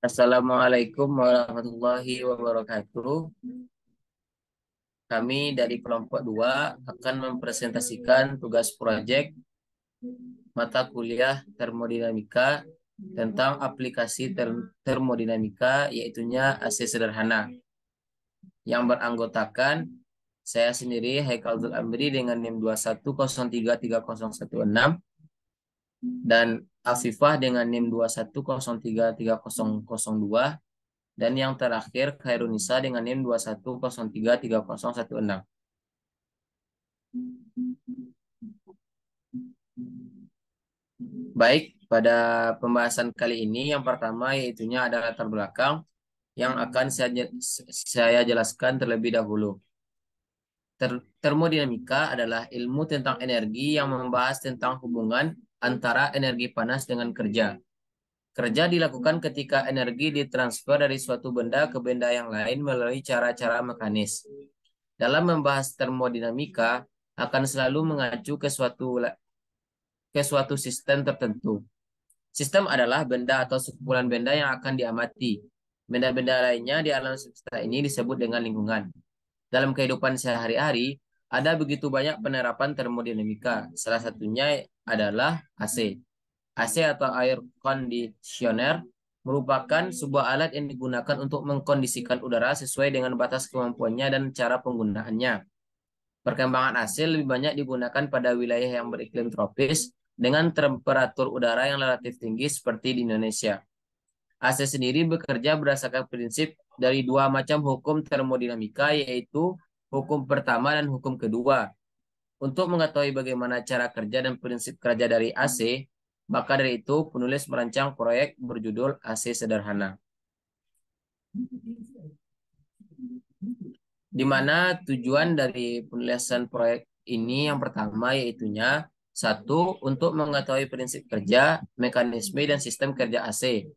Assalamualaikum warahmatullahi wabarakatuh. Kami dari kelompok 2 akan mempresentasikan tugas proyek mata kuliah termodinamika tentang aplikasi termodinamika, yaitunya AC sederhana, yang beranggotakan saya sendiri Haikal Zul Amri dengan NIM 21033016 dan Afifah dengan NIM 21033002, dan yang terakhir Khairunisa dengan NIM 21033016. Baik, pada pembahasan kali ini yang pertama yaitunya adalah latar belakang yang akan saya jelaskan terlebih dahulu. Termodinamika adalah ilmu tentang energi yang membahas tentang hubungan antara energi panas dengan kerja. Kerja dilakukan ketika energi ditransfer dari suatu benda ke benda yang lain melalui cara-cara mekanis. Dalam membahas termodinamika, akan selalu mengacu ke suatu sistem tertentu. Sistem adalah benda atau sekumpulan benda yang akan diamati. Benda-benda lainnya di alam semesta ini disebut dengan lingkungan. Dalam kehidupan sehari-hari, ada begitu banyak penerapan termodinamika. Salah satunya adalah AC. AC atau air conditioner merupakan sebuah alat yang digunakan untuk mengkondisikan udara sesuai dengan batas kemampuannya dan cara penggunaannya. Perkembangan AC lebih banyak digunakan pada wilayah yang beriklim tropis dengan temperatur udara yang relatif tinggi seperti di Indonesia. AC sendiri bekerja berdasarkan prinsip dari dua macam hukum termodinamika, yaitu hukum pertama dan hukum kedua. Untuk mengetahui bagaimana cara kerja dan prinsip kerja dari AC, maka dari itu penulis merancang proyek berjudul AC Sederhana. Di mana tujuan dari penulisan proyek ini yang pertama yaitunya satu, untuk mengetahui prinsip kerja, mekanisme, dan sistem kerja AC.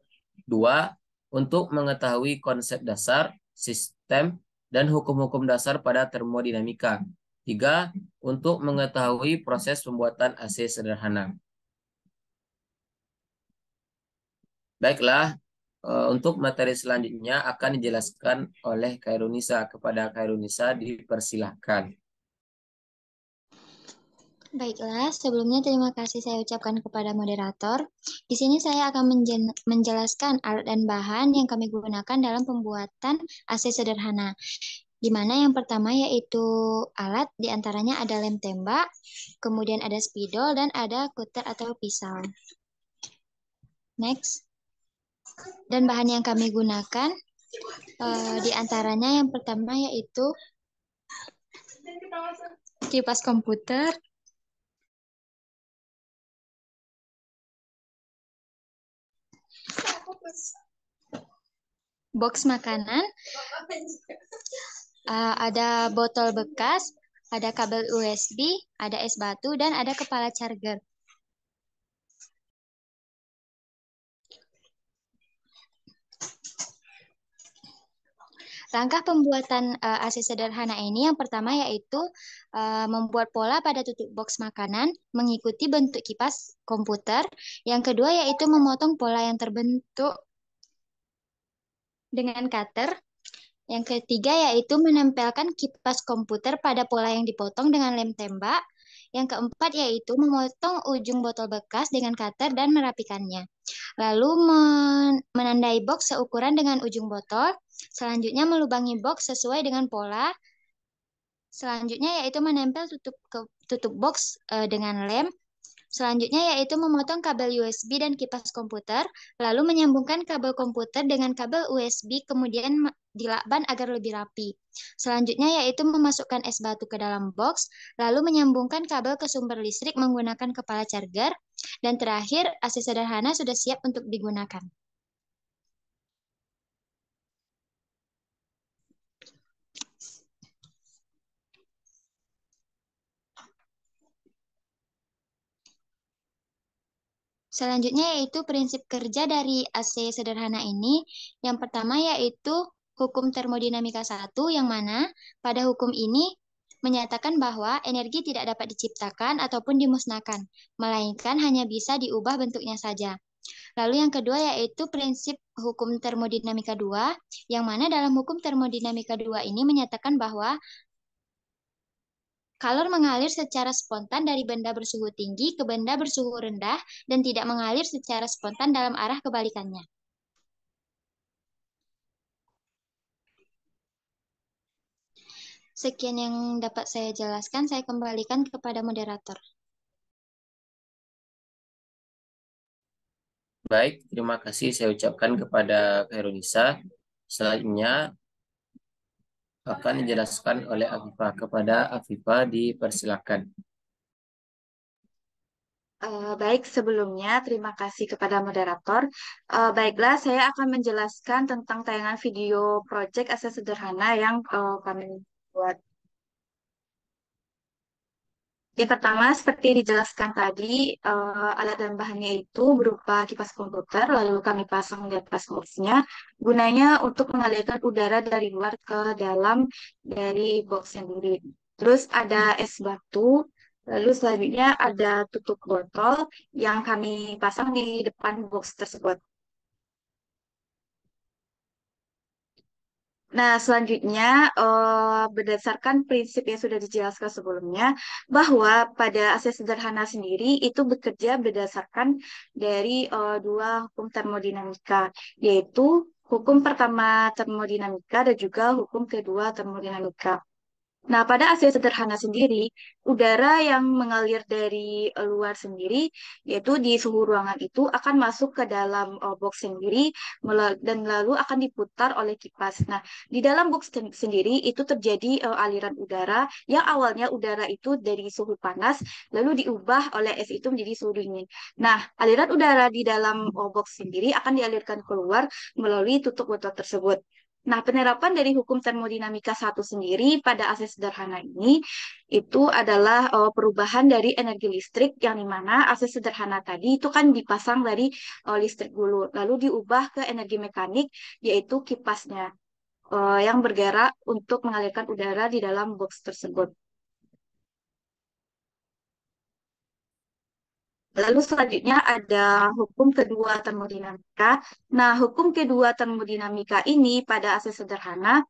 Dua, untuk mengetahui konsep dasar, sistem, dan hukum-hukum dasar pada termodinamika. Tiga, untuk mengetahui proses pembuatan AC sederhana. Baiklah, untuk materi selanjutnya akan dijelaskan oleh Khairunisa. Kepada Khairunisa dipersilahkan. Baiklah, sebelumnya terima kasih saya ucapkan kepada moderator. Di sini saya akan menjelaskan alat dan bahan yang kami gunakan dalam pembuatan AC sederhana. Di mana yang pertama yaitu alat, diantaranya ada lem tembak, kemudian ada spidol, dan ada cutter atau pisau. Next. Dan bahan yang kami gunakan, diantaranya yang pertama yaitu kipas komputer, box makanan, ada botol bekas, ada kabel USB, ada es batu, dan ada kepala charger. Langkah pembuatan AC sederhana ini yang pertama yaitu membuat pola pada tutup box makanan mengikuti bentuk kipas komputer. Yang kedua yaitu memotong pola yang terbentuk dengan cutter. Yang ketiga yaitu menempelkan kipas komputer pada pola yang dipotong dengan lem tembak. Yang keempat yaitu memotong ujung botol bekas dengan cutter dan merapikannya. Lalu menandai box seukuran dengan ujung botol. Selanjutnya melubangi box sesuai dengan pola. Selanjutnya yaitu menempel tutup box dengan lem. Selanjutnya yaitu memotong kabel USB dan kipas komputer, lalu menyambungkan kabel komputer dengan kabel USB, kemudian dilakban agar lebih rapi. Selanjutnya yaitu memasukkan es batu ke dalam box, lalu menyambungkan kabel ke sumber listrik menggunakan kepala charger, dan terakhir AC sederhana sudah siap untuk digunakan. Selanjutnya yaitu prinsip kerja dari AC sederhana ini. Yang pertama yaitu hukum termodinamika 1, yang mana pada hukum ini menyatakan bahwa energi tidak dapat diciptakan ataupun dimusnahkan, melainkan hanya bisa diubah bentuknya saja. Lalu yang kedua yaitu prinsip hukum termodinamika 2, yang mana dalam hukum termodinamika 2 ini menyatakan bahwa kalor mengalir secara spontan dari benda bersuhu tinggi ke benda bersuhu rendah dan tidak mengalir secara spontan dalam arah kebalikannya. Sekian yang dapat saya jelaskan, saya kembalikan kepada moderator. Baik, terima kasih saya ucapkan kepada Khairunisa. Selanjutnya akan dijelaskan oleh Afifah. Kepada Afifah dipersilakan. Baik, sebelumnya terima kasih kepada moderator. Baiklah, saya akan menjelaskan tentang tayangan video proyek Aset Sederhana yang kami buat. Yang pertama, seperti dijelaskan tadi, alat dan bahannya itu berupa kipas komputer, lalu kami pasang di atas boxnya, gunanya untuk mengalirkan udara dari luar ke dalam dari box sendiri. Terus ada es batu, lalu selanjutnya ada tutup botol yang kami pasang di depan box tersebut. Nah, selanjutnya berdasarkan prinsip yang sudah dijelaskan sebelumnya, bahwa pada aset sederhana sendiri itu bekerja berdasarkan dari dua hukum termodinamika, yaitu hukum pertama termodinamika dan juga hukum kedua termodinamika. Nah, pada aset sederhana sendiri, udara yang mengalir dari luar sendiri, yaitu di suhu ruangan itu akan masuk ke dalam box sendiri dan lalu akan diputar oleh kipas. Nah, di dalam box sendiri itu terjadi aliran udara yang awalnya udara itu dari suhu panas, lalu diubah oleh es itu menjadi suhu dingin. Nah, aliran udara di dalam box sendiri akan dialirkan keluar melalui tutup botol tersebut. Nah, penerapan dari hukum termodinamika satu sendiri pada aset sederhana ini itu adalah perubahan dari energi listrik yang dimana aset sederhana tadi itu kan dipasang dari listrik dulu, lalu diubah ke energi mekanik yaitu kipasnya yang bergerak untuk mengalirkan udara di dalam box tersebut. Lalu selanjutnya ada hukum kedua termodinamika. Nah, hukum kedua termodinamika ini pada aset sederhana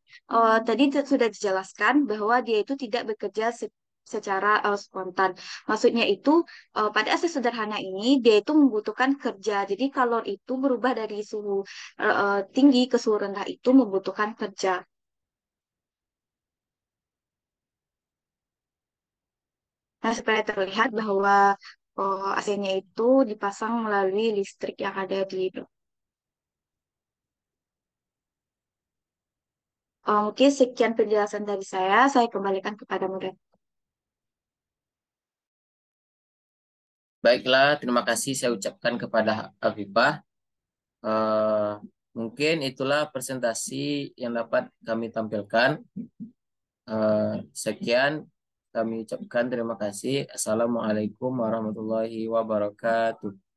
tadi sudah dijelaskan bahwa dia itu tidak bekerja secara spontan. Maksudnya itu pada aset sederhana ini dia itu membutuhkan kerja. Jadi kalor itu berubah dari suhu tinggi ke suhu rendah itu membutuhkan kerja. Nah, supaya terlihat bahwa AC-nya itu dipasang melalui listrik yang ada di. Mungkin sekian penjelasan dari saya kembalikan kepada moderator. Baiklah, terima kasih saya ucapkan kepada Afifah. Eh, Mungkin itulah presentasi yang dapat kami tampilkan. Sekian kami ucapkan terima kasih. Assalamualaikum warahmatullahi wabarakatuh.